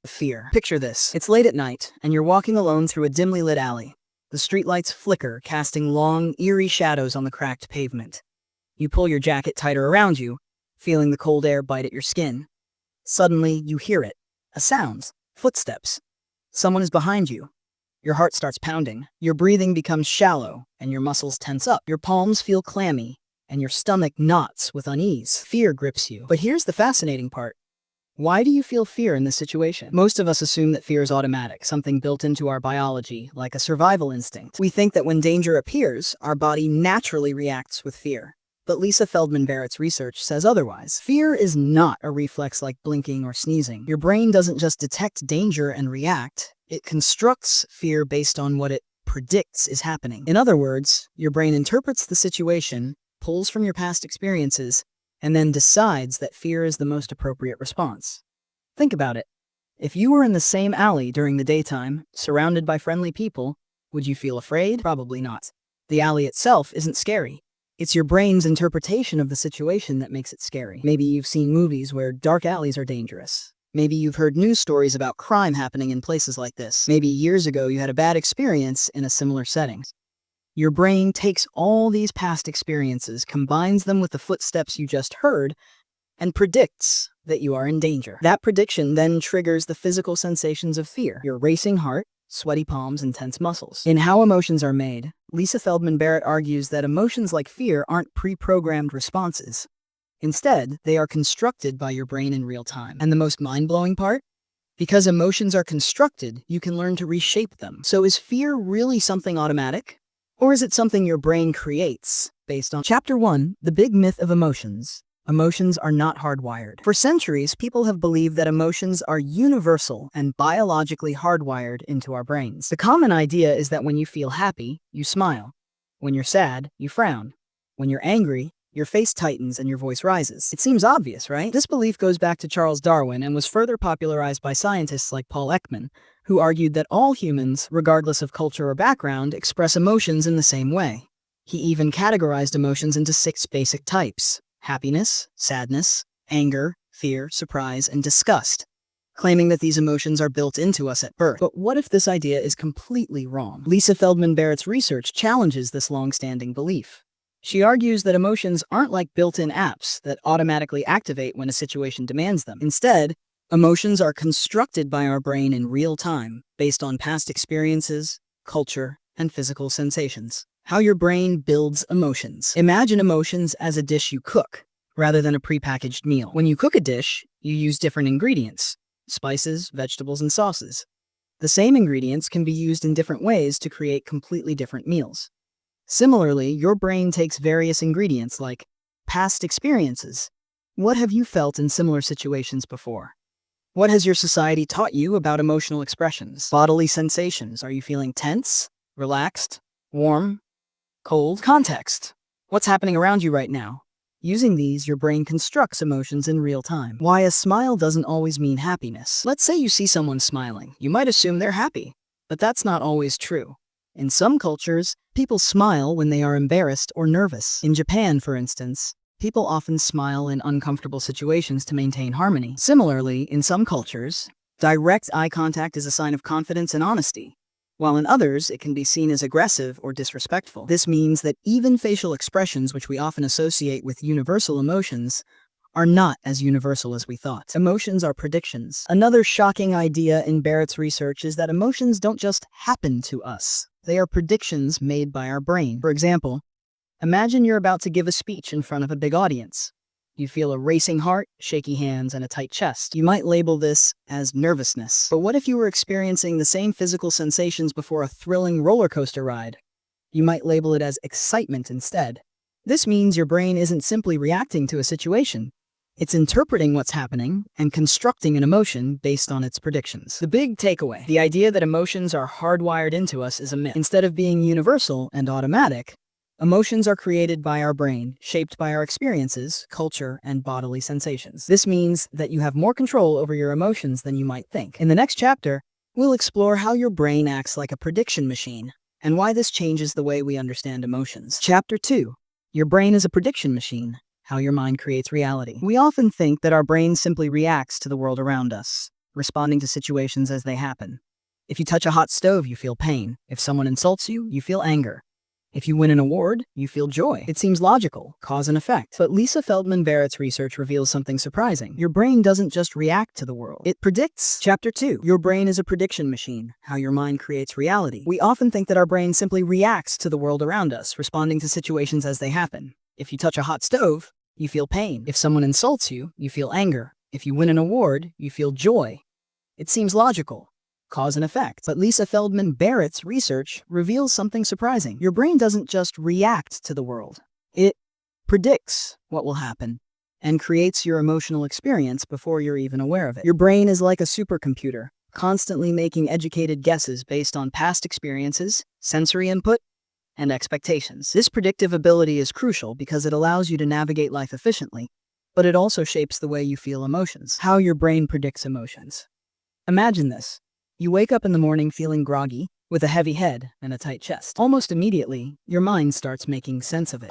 Fear. Picture this. It's late at night, and you're walking alone through a dimly lit alley. The streetlights flicker, casting long, eerie shadows on the cracked pavement. You pull your jacket tighter around you, feeling the cold air bite at your skin. Suddenly, you hear it. A sound. Footsteps. Someone is behind you. Your heart starts pounding. Your breathing becomes shallow, and your muscles tense up. Your palms feel clammy, and your stomach knots with unease. Fear grips you. But here's the fascinating part. Why do you feel fear in this situation? Most of us assume that fear is automatic, something built into our biology, like a survival instinct. We think that when danger appears, our body naturally reacts with fear. But Lisa Feldman Barrett's research says otherwise. Fear is not a reflex like blinking or sneezing. Your brain doesn't just detect danger and react, it constructs fear based on what it predicts is happening. In other words, your brain interprets the situation, pulls from your past experiences, and then decides that fear is the most appropriate response. Think about it. If you were in the same alley during the daytime, surrounded by friendly people, would you feel afraid? Probably not. The alley itself isn't scary. It's your brain's interpretation of the situation that makes it scary. Maybe you've seen movies where dark alleys are dangerous. Maybe you've heard news stories about crime happening in places like this. Maybe years ago you had a bad experience in a similar setting. Your brain takes all these past experiences, combines them with the footsteps you just heard, and predicts that you are in danger. That prediction then triggers the physical sensations of fear, your racing heart, sweaty palms, and tense muscles. In How Emotions Are Made, Lisa Feldman Barrett argues that emotions like fear aren't pre-programmed responses. Instead, they are constructed by your brain in real time. And the most mind-blowing part? Because emotions are constructed, you can learn to reshape them. So is fear really something automatic? Or is it something your brain creates based on? Chapter 1, The Big Myth of Emotions. Emotions are not hardwired. For centuries, people have believed that emotions are universal and biologically hardwired into our brains. The common idea is that when you feel happy, you smile. When you're sad, you frown. When you're angry, your face tightens and your voice rises. It seems obvious, right? This belief goes back to Charles Darwin and was further popularized by scientists like Paul Ekman, who argued that all humans, regardless of culture or background, express emotions in the same way. He even categorized emotions into 6 basic types: happiness, sadness, anger, fear, surprise, and disgust, claiming that these emotions are built into us at birth. But what if this idea is completely wrong? Lisa Feldman Barrett's research challenges this long-standing belief. She argues that emotions aren't like built-in apps that automatically activate when a situation demands them. Instead, emotions are constructed by our brain in real time, based on past experiences, culture, and physical sensations. How your brain builds emotions. Imagine emotions as a dish you cook, rather than a prepackaged meal. When you cook a dish, you use different ingredients: spices, vegetables, and sauces. The same ingredients can be used in different ways to create completely different meals. Similarly, your brain takes various ingredients like past experiences. What have you felt in similar situations before? What has your society taught you about emotional expressions? Bodily sensations. Are you feeling tense, relaxed, warm, cold? Context. What's happening around you right now? Using these, your brain constructs emotions in real time. Why a smile doesn't always mean happiness. Let's say you see someone smiling. You might assume they're happy, but that's not always true. In some cultures, people smile when they are embarrassed or nervous. In Japan, for instance, people often smile in uncomfortable situations to maintain harmony. Similarly, in some cultures, direct eye contact is a sign of confidence and honesty, while in others, it can be seen as aggressive or disrespectful. This means that even facial expressions, which we often associate with universal emotions, are not as universal as we thought. Emotions are predictions. Another shocking idea in Barrett's research is that emotions don't just happen to us. They are predictions made by our brain. For example, imagine you're about to give a speech in front of a big audience. You feel a racing heart, shaky hands, and a tight chest. You might label this as nervousness. But what if you were experiencing the same physical sensations before a thrilling roller coaster ride? You might label it as excitement instead. This means your brain isn't simply reacting to a situation. It's interpreting what's happening and constructing an emotion based on its predictions. The big takeaway: the idea that emotions are hardwired into us is a myth. Instead of being universal and automatic, emotions are created by our brain, shaped by our experiences, culture, and bodily sensations. This means that you have more control over your emotions than you might think. In the next chapter, we'll explore how your brain acts like a prediction machine and why this changes the way we understand emotions. Chapter 2. Your brain is a prediction machine. How your mind creates reality. We often think that our brain simply reacts to the world around us. responding to situations as they happen. If you touch a hot stove, you feel pain. If someone insults you, you feel anger. If you win an award, you feel joy. It seems logical, cause and effect. But Lisa Feldman Barrett's research reveals something surprising. Your brain doesn't just react to the world, it predicts. Chapter 2. Your brain is a prediction machine, how your mind creates reality. We often think that our brain simply reacts to the world around us, responding to situations as they happen. If you touch a hot stove, you feel pain. If someone insults you, you feel anger. If you win an award, you feel joy. It seems logical, cause and effect. But Lisa Feldman Barrett's research reveals something surprising. Your brain doesn't just react to the world. It predicts what will happen and creates your emotional experience before you're even aware of it. Your brain is like a supercomputer, constantly making educated guesses based on past experiences, sensory input, and expectations. This predictive ability is crucial because it allows you to navigate life efficiently, but it also shapes the way you feel emotions. How your brain predicts emotions. Imagine this. You wake up in the morning feeling groggy, with a heavy head and a tight chest. Almost immediately, your mind starts making sense of it.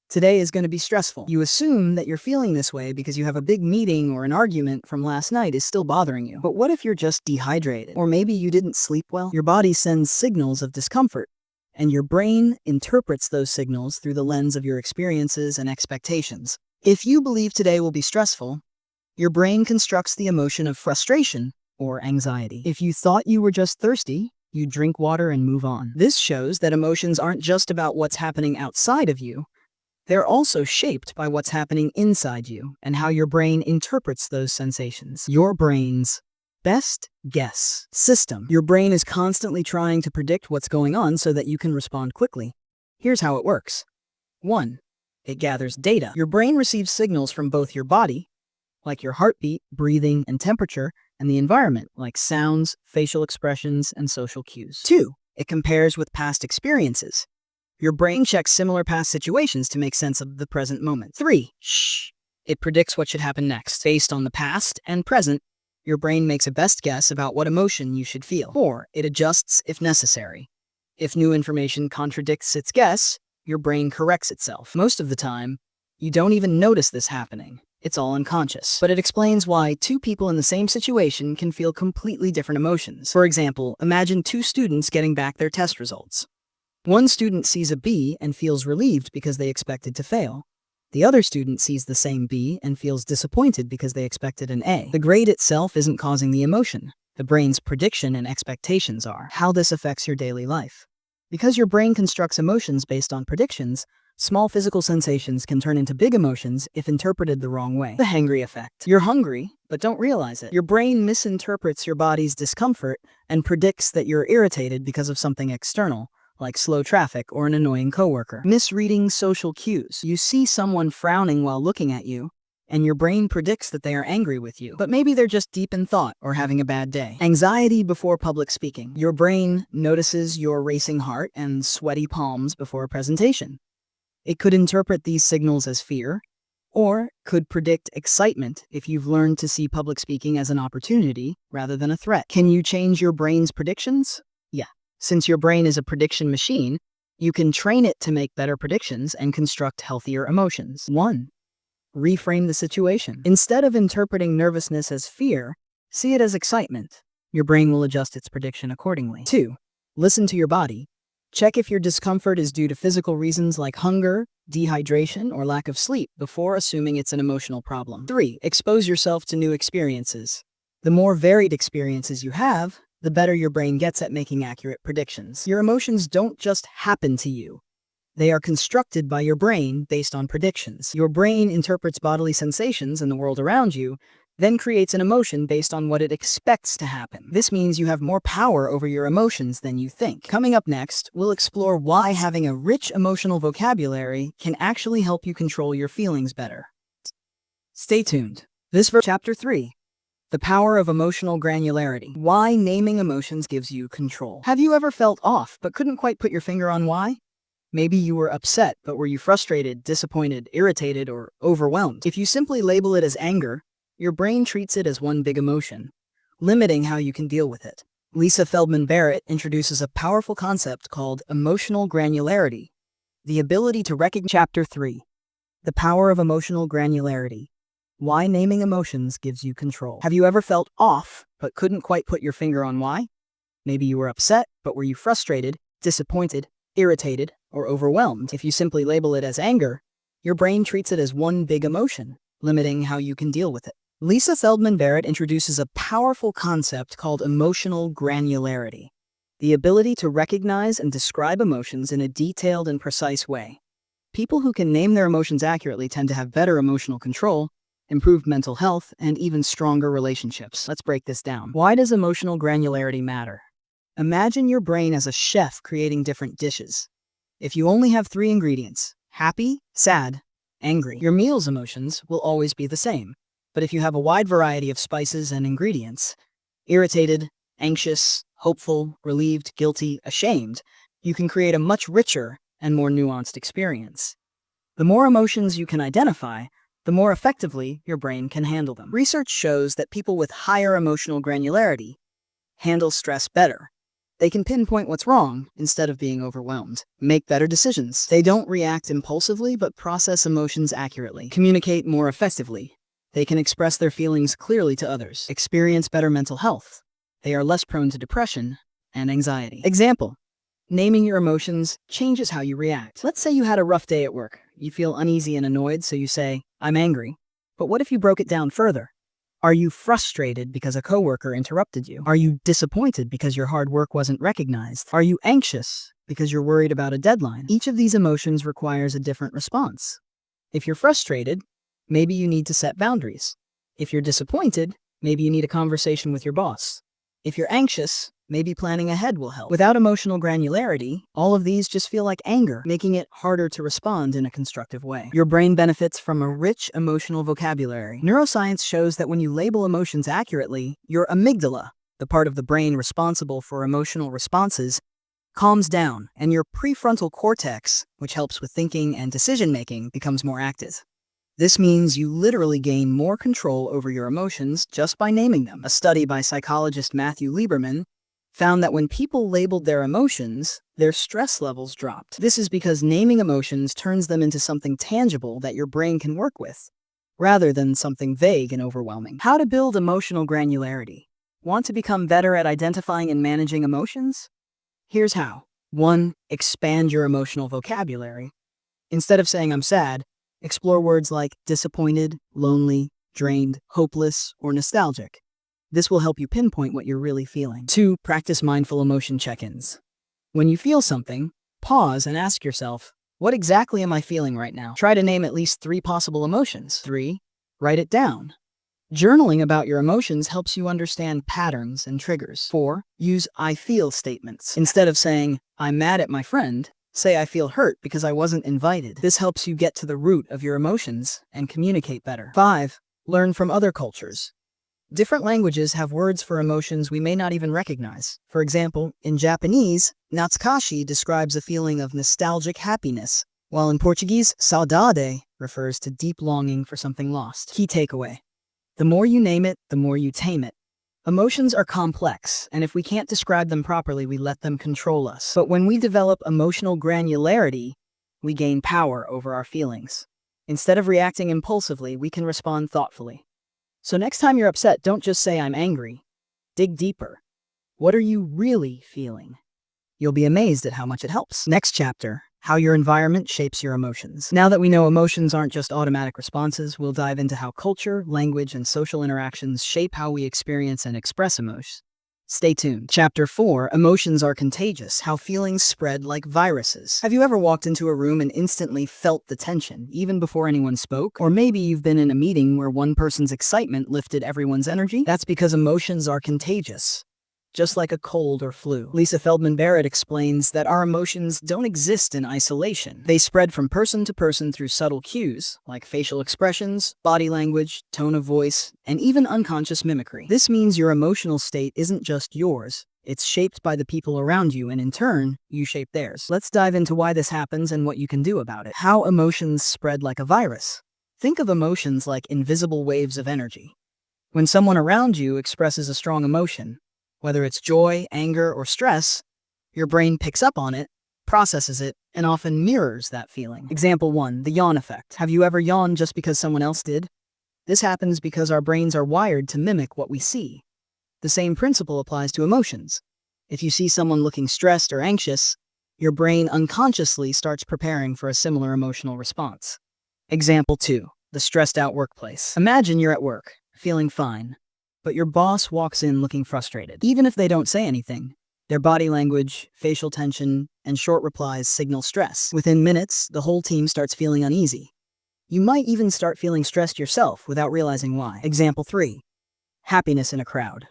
Today is going to be stressful. You assume that you're feeling this way because you have a big meeting or an argument from last night is still bothering you. But what if you're just dehydrated? Or maybe you didn't sleep well? Your body sends signals of discomfort, and your brain interprets those signals through the lens of your experiences and expectations. If you believe today will be stressful, your brain constructs the emotion of frustration or anxiety. If you thought you were just thirsty, you drink water and move on. This shows that emotions aren't just about what's happening outside of you. They're also shaped by what's happening inside you and how your brain interprets those sensations. Your brain's best guess system. Your brain is constantly trying to predict what's going on so that you can respond quickly. Here's how it works. 1. It gathers data. Your brain receives signals from both your body, like your heartbeat, breathing, and temperature, and the environment, like sounds, facial expressions, and social cues. 2. It compares with past experiences. Your brain checks similar past situations to make sense of the present moment. 3. It predicts what should happen next. Based on the past and present, your brain makes a best guess about what emotion you should feel. 4. It adjusts if necessary. If new information contradicts its guess, your brain corrects itself. Most of the time, you don't even notice this happening. It's all unconscious. But it explains why two people in the same situation can feel completely different emotions. For example, imagine two students getting back their test results. One student sees a B and feels relieved because they expected to fail. The other student sees the same B and feels disappointed because they expected an A. The grade itself isn't causing the emotion. The brain's prediction and expectations are. How this affects your daily life. Because your brain constructs emotions based on predictions, small physical sensations can turn into big emotions if interpreted the wrong way. The hangry effect. You're hungry, but don't realize it. Your brain misinterprets your body's discomfort and predicts that you're irritated because of something external, like slow traffic or an annoying coworker. Misreading social cues. You see someone frowning while looking at you, and your brain predicts that they are angry with you. But maybe they're just deep in thought or having a bad day. Anxiety before public speaking. Your brain notices your racing heart and sweaty palms before a presentation. It could interpret these signals as fear, or could predict excitement if you've learned to see public speaking as an opportunity rather than a threat. Can you change your brain's predictions? Yeah. Since your brain is a prediction machine, you can train it to make better predictions and construct healthier emotions. 1. Reframe the situation. Instead of interpreting nervousness as fear, see it as excitement. Your brain will adjust its prediction accordingly. 2. Listen to your body. Check if your discomfort is due to physical reasons like hunger, dehydration, or lack of sleep before assuming it's an emotional problem. 3. Expose yourself to new experiences. The more varied experiences you have, the better your brain gets at making accurate predictions. Your emotions don't just happen to you. They are constructed by your brain based on predictions. Your brain interprets bodily sensations in the world around you, then creates an emotion based on what it expects to happen. This means you have more power over your emotions than you think. Coming up next, we'll explore why having a rich emotional vocabulary can actually help you control your feelings better. Stay tuned. Chapter 3. The power of emotional granularity. Why naming emotions gives you control. Have you ever felt off but couldn't quite put your finger on why? Maybe you were upset, but were you frustrated, disappointed, irritated, or overwhelmed? If you simply label it as anger, your brain treats it as one big emotion, limiting how you can deal with it. Lisa Feldman Barrett introduces a powerful concept called emotional granularity, the ability to recognize. Chapter 3. The power of emotional granularity. Why naming emotions gives you control. Have you ever felt off, but couldn't quite put your finger on why? Maybe you were upset, but were you frustrated, disappointed, irritated, or overwhelmed? If you simply label it as anger, your brain treats it as one big emotion, limiting how you can deal with it. Lisa Feldman Barrett introduces a powerful concept called emotional granularity, the ability to recognize and describe emotions in a detailed and precise way. People who can name their emotions accurately tend to have better emotional control, improved mental health, and even stronger relationships. Let's break this down. Why does emotional granularity matter? Imagine your brain as a chef creating different dishes. If you only have 3 ingredients, happy, sad, angry, your meal's emotions will always be the same. But if you have a wide variety of spices and ingredients, irritated, anxious, hopeful, relieved, guilty, ashamed, you can create a much richer and more nuanced experience. The more emotions you can identify, the more effectively your brain can handle them. Research shows that people with higher emotional granularity handle stress better. They can pinpoint what's wrong instead of being overwhelmed, make better decisions. They don't react impulsively but process emotions accurately, communicate more effectively. They can express their feelings clearly to others, experience better mental health. They are less prone to depression and anxiety. Example: naming your emotions changes how you react. Let's say you had a rough day at work. You feel uneasy and annoyed, so you say, "I'm angry." But what if you broke it down further? Are you frustrated because a coworker interrupted you? Are you disappointed because your hard work wasn't recognized? Are you anxious because you're worried about a deadline? Each of these emotions requires a different response. If you're frustrated, maybe you need to set boundaries. If you're disappointed, maybe you need a conversation with your boss. If you're anxious, maybe planning ahead will help. Without emotional granularity, all of these just feel like anger, making it harder to respond in a constructive way. Your brain benefits from a rich emotional vocabulary. Neuroscience shows that when you label emotions accurately, your amygdala, the part of the brain responsible for emotional responses, calms down, and your prefrontal cortex, which helps with thinking and decision-making, becomes more active. This means you literally gain more control over your emotions just by naming them. A study by psychologist Matthew Lieberman found that when people labeled their emotions, their stress levels dropped. This is because naming emotions turns them into something tangible that your brain can work with, rather than something vague and overwhelming. How to build emotional granularity. Want to become better at identifying and managing emotions? Here's how. 1. Expand your emotional vocabulary. Instead of saying "I'm sad," explore words like disappointed, lonely, drained, hopeless, or nostalgic. This will help you pinpoint what you're really feeling. 2. Practice mindful emotion check-ins. When you feel something, pause and ask yourself, what exactly am I feeling right now? Try to name at least 3 possible emotions. 3. Write it down. Journaling about your emotions helps you understand patterns and triggers. 4. Use "I feel" statements. Instead of saying, "I'm mad at my friend," say, "I feel hurt because I wasn't invited." This helps you get to the root of your emotions and communicate better. 5. Learn from other cultures. Different languages have words for emotions we may not even recognize. For example, in Japanese, natsukashi describes a feeling of nostalgic happiness, while in Portuguese, saudade refers to deep longing for something lost. Key takeaway: the more you name it, the more you tame it. Emotions are complex, and if we can't describe them properly, we let them control us. But when we develop emotional granularity, we gain power over our feelings. Instead of reacting impulsively, we can respond thoughtfully. So next time you're upset, don't just say "I'm angry." Dig deeper. What are you really feeling? You'll be amazed at how much it helps. Next chapter: how your environment shapes your emotions. Now that we know emotions aren't just automatic responses, we'll dive into how culture, language, and social interactions shape how we experience and express emotions. Stay tuned. Chapter 4: Emotions are contagious, how feelings spread like viruses. Have you ever walked into a room and instantly felt the tension, even before anyone spoke? Or maybe you've been in a meeting where one person's excitement lifted everyone's energy? That's because emotions are contagious, just like a cold or flu. Lisa Feldman Barrett explains that our emotions don't exist in isolation. They spread from person to person through subtle cues, like facial expressions, body language, tone of voice, and even unconscious mimicry. This means your emotional state isn't just yours. It's shaped by the people around you, and in turn, you shape theirs. Let's dive into why this happens and what you can do about it. How emotions spread like a virus. Think of emotions like invisible waves of energy. When someone around you expresses a strong emotion, whether it's joy, anger, or stress, your brain picks up on it, processes it, and often mirrors that feeling. Example 1, the yawn effect. Have you ever yawned just because someone else did? This happens because our brains are wired to mimic what we see. The same principle applies to emotions. If you see someone looking stressed or anxious, your brain unconsciously starts preparing for a similar emotional response. Example 2. The stressed out workplace. Imagine you're at work, feeling fine, but your boss walks in looking frustrated. Even if they don't say anything, their body language, facial tension, and short replies signal stress. Within minutes, the whole team starts feeling uneasy. You might even start feeling stressed yourself without realizing why. Example 3. Happiness in a crowd.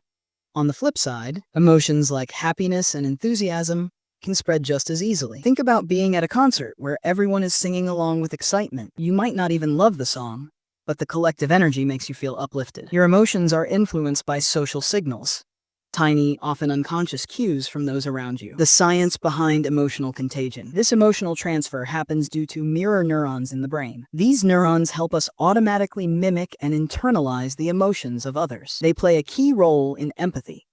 On the flip side, emotions like happiness and enthusiasm can spread just as easily. Think about being at a concert where everyone is singing along with excitement. You might not even love the song, but the collective energy makes you feel uplifted. Your emotions are influenced by social signals, tiny, often unconscious cues from those around you. The science behind emotional contagion. This emotional transfer happens due to mirror neurons in the brain. These neurons help us automatically mimic and internalize the emotions of others. They play a key role in empathy,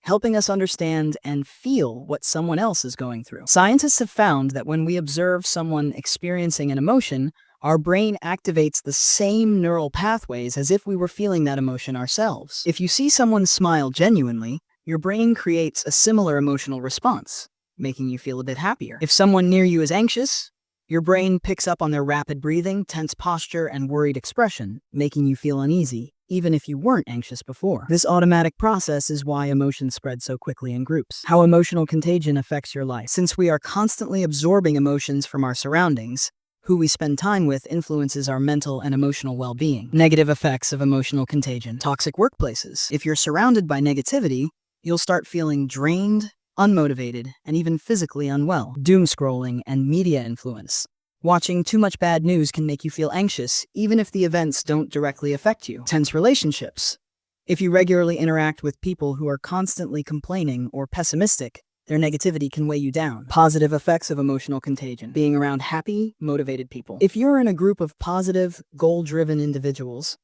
helping us understand and feel what someone else is going through. Scientists have found that when we observe someone experiencing an emotion, our brain activates the same neural pathways as if we were feeling that emotion ourselves. If you see someone smile genuinely, your brain creates a similar emotional response, making you feel a bit happier. If someone near you is anxious, your brain picks up on their rapid breathing, tense posture, and worried expression, making you feel uneasy, even if you weren't anxious before. This automatic process is why emotions spread so quickly in groups. How emotional contagion affects your life. Since we are constantly absorbing emotions from our surroundings, who we spend time with influences our mental and emotional well-being. Negative effects of emotional contagion. Toxic workplaces. If you're surrounded by negativity, you'll start feeling drained, unmotivated, and even physically unwell. Doom scrolling and media influence. Watching too much bad news can make you feel anxious, even if the events don't directly affect you. Tense relationships. If you regularly interact with people who are constantly complaining or pessimistic, their negativity can weigh you down. Positive effects of emotional contagion. Being around happy, motivated people. If you're in a group of positive, goal-driven individuals,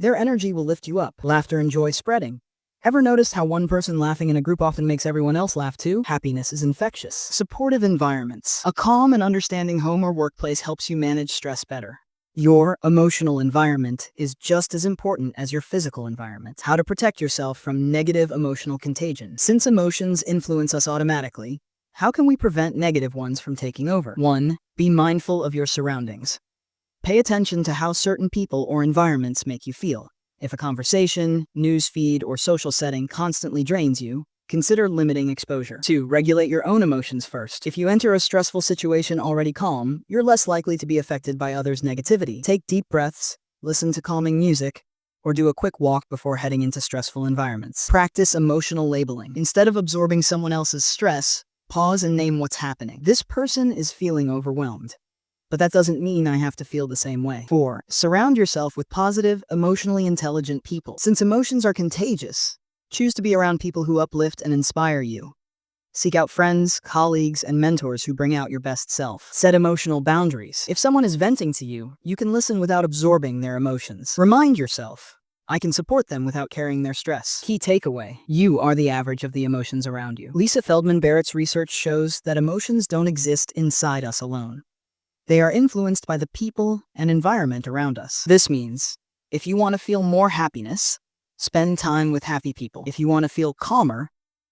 their energy will lift you up. Laughter and joy spreading. Ever noticed how one person laughing in a group often makes everyone else laugh too? Happiness is infectious. Supportive environments. A calm and understanding home or workplace helps you manage stress better. Your emotional environment is just as important as your physical environment. How to protect yourself from negative emotional contagion. Since emotions influence us automatically, how can we prevent negative ones from taking over? 1. Be mindful of your surroundings. Pay attention to how certain people or environments make you feel. If a conversation, news feed, or social setting constantly drains you, consider limiting exposure. 2. Regulate your own emotions first. If you enter a stressful situation already calm, you're less likely to be affected by others' negativity. Take deep breaths, listen to calming music, or do a quick walk before heading into stressful environments. Practice emotional labeling. Instead of absorbing someone else's stress, pause and name what's happening. This person is feeling overwhelmed, but that doesn't mean I have to feel the same way. 4. Surround yourself with positive, emotionally intelligent people. Since emotions are contagious, choose to be around people who uplift and inspire you. Seek out friends, colleagues, and mentors who bring out your best self. Set emotional boundaries. If someone is venting to you, you can listen without absorbing their emotions. Remind yourself, I can support them without carrying their stress. Key takeaway: you are the average of the emotions around you. Lisa Feldman Barrett's research shows that emotions don't exist inside us alone. They are influenced by the people and environment around us. This means, if you want to feel more happiness, spend time with happy people. If you want to feel calmer,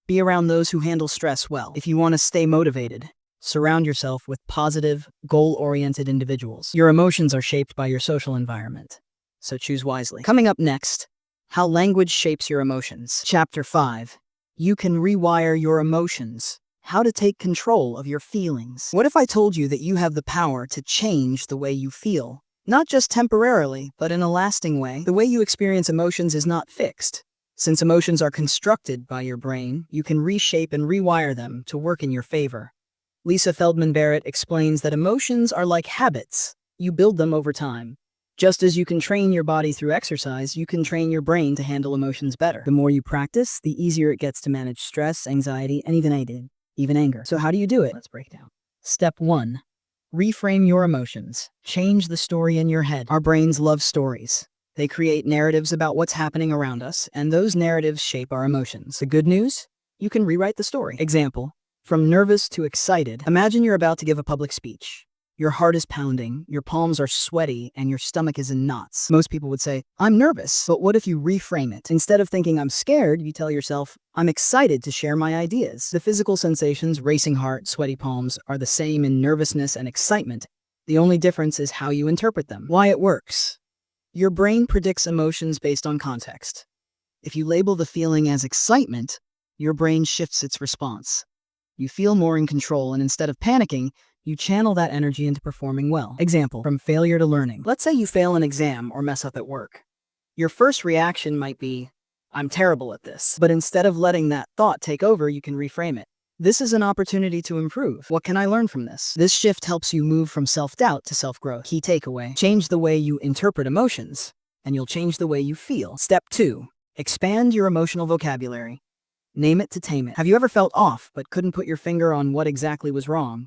be around those who handle stress well. If you want to stay motivated, surround yourself with positive, goal-oriented individuals. Your emotions are shaped by your social environment, so choose wisely. Coming up next, how language shapes your emotions. Chapter 5. You can rewire your emotions. How to take control of your feelings. What if I told you that you have the power to change the way you feel? Not just temporarily, but in a lasting way. The way you experience emotions is not fixed. Since emotions are constructed by your brain, you can reshape and rewire them to work in your favor. Lisa Feldman Barrett explains that emotions are like habits. You build them over time. Just as you can train your body through exercise, you can train your brain to handle emotions better. The more you practice, the easier it gets to manage stress, anxiety, and even anger. So how do you do it? Let's break it down. Step 1. Reframe your emotions. Change the story in your head. Our brains love stories. They create narratives about what's happening around us, and those narratives shape our emotions. The good news? You can rewrite the story. Example: from nervous to excited. Imagine you're about to give a public speech. Your heart is pounding, your palms are sweaty, and your stomach is in knots. Most people would say, I'm nervous. But what if you reframe it? Instead of thinking I'm scared, you tell yourself, I'm excited to share my ideas. The physical sensations, racing heart, sweaty palms, are the same in nervousness and excitement. The only difference is how you interpret them. Why it works. Your brain predicts emotions based on context. If you label the feeling as excitement, your brain shifts its response. You feel more in control, and instead of panicking, you channel that energy into performing well. Example, from failure to learning. Let's say you fail an exam or mess up at work. Your first reaction might be, I'm terrible at this. But instead of letting that thought take over, you can reframe it. This is an opportunity to improve. What can I learn from this? This shift helps you move from self-doubt to self-growth. Key takeaway, change the way you interpret emotions, and you'll change the way you feel. Step 2, expand your emotional vocabulary. Name it to tame it. Have you ever felt off but couldn't put your finger on what exactly was wrong?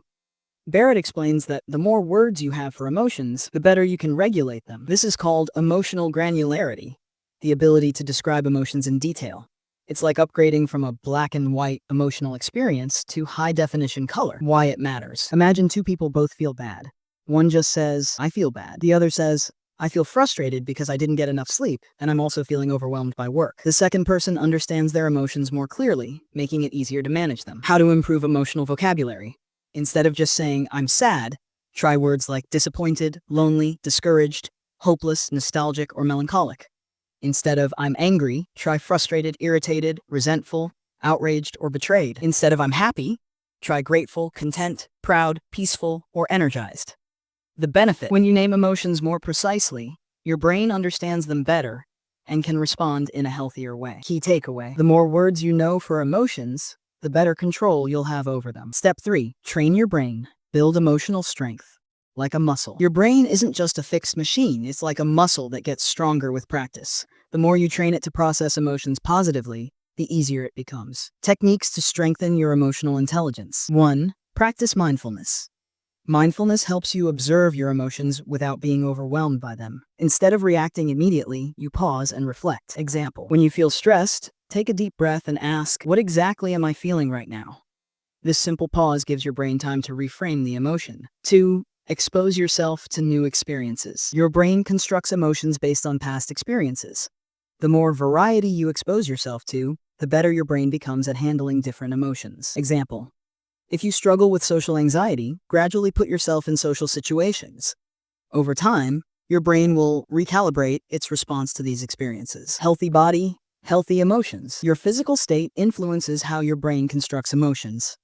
Barrett explains that the more words you have for emotions, the better you can regulate them. This is called emotional granularity, the ability to describe emotions in detail. It's like upgrading from a black and white emotional experience to high-definition color. Why it matters. Imagine two people both feel bad. One just says, I feel bad. The other says, I feel frustrated because I didn't get enough sleep, and I'm also feeling overwhelmed by work. The second person understands their emotions more clearly, making it easier to manage them. How to improve emotional vocabulary. Instead of just saying, I'm sad, try words like disappointed, lonely, discouraged, hopeless, nostalgic, or melancholic. Instead of I'm angry, try frustrated, irritated, resentful, outraged, or betrayed. Instead of I'm happy, try grateful, content, proud, peaceful, or energized. The benefit: when you name emotions more precisely, your brain understands them better and can respond in a healthier way. Key takeaway: the more words you know for emotions, the better control you'll have over them. Step 3, train your brain. Build emotional strength. Like a muscle. Your brain isn't just a fixed machine, it's like a muscle that gets stronger with practice. The more you train it to process emotions positively, the easier it becomes. Techniques to strengthen your emotional intelligence. 1. Practice mindfulness. Mindfulness helps you observe your emotions without being overwhelmed by them. Instead of reacting immediately, you pause and reflect. Example, when you feel stressed, take a deep breath and ask, what exactly am I feeling right now? This simple pause gives your brain time to reframe the emotion. 2. Expose yourself to new experiences. Your brain constructs emotions based on past experiences. The more variety you expose yourself to, the better your brain becomes at handling different emotions. Example, if you struggle with social anxiety, gradually put yourself in social situations. Over time, your brain will recalibrate its response to these experiences. Healthy body, healthy emotions. Your physical state influences how your brain constructs emotions.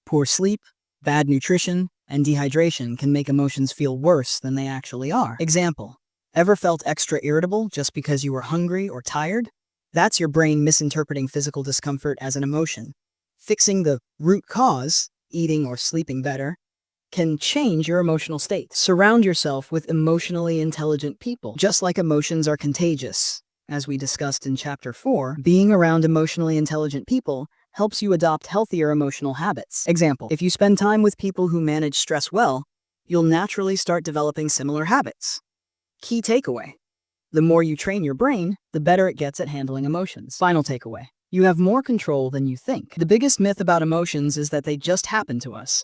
Poor sleep, bad nutrition, and dehydration can make emotions feel worse than they actually are. Example, ever felt extra irritable just because you were hungry or tired? That's your brain misinterpreting physical discomfort as an emotion. Fixing the root cause, eating or sleeping better, can change your emotional state. Surround yourself with emotionally intelligent people. Just like emotions are contagious, as we discussed in Chapter 4, being around emotionally intelligent people helps you adopt healthier emotional habits. Example, if you spend time with people who manage stress well, you'll naturally start developing similar habits. Key takeaway: the more you train your brain, the better it gets at handling emotions. Final takeaway: you have more control than you think. The biggest myth about emotions is that they just happen to us.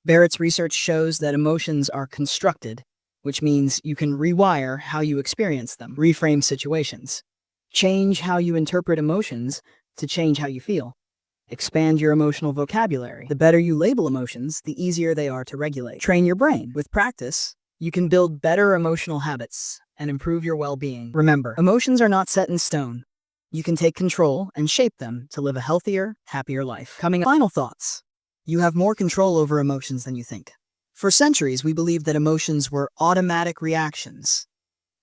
Barrett's research shows that emotions are constructed, which means you can rewire how you experience them, reframe situations, change how you interpret emotions to change how you feel. Expand your emotional vocabulary. The better you label emotions, the easier they are to regulate. Train your brain. With practice, you can build better emotional habits and improve your well-being. Remember, emotions are not set in stone. You can take control and shape them to live a healthier, happier life. Coming up, final thoughts. You have more control over emotions than you think. For centuries, we believed that emotions were automatic reactions,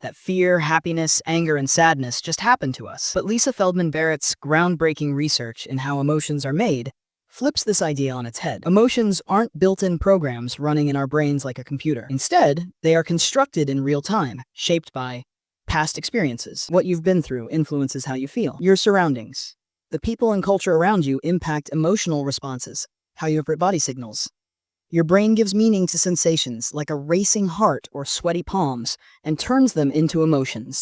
that fear, happiness, anger, and sadness just happened to us. But Lisa Feldman Barrett's groundbreaking research in how emotions are made flips this idea on its head. Emotions aren't built-in programs running in our brains like a computer. Instead, they are constructed in real time, shaped by past experiences. What you've been through influences how you feel. Your surroundings, the people and culture around you impact emotional responses, how you interpret body signals. Your brain gives meaning to sensations like a racing heart or sweaty palms and turns them into emotions.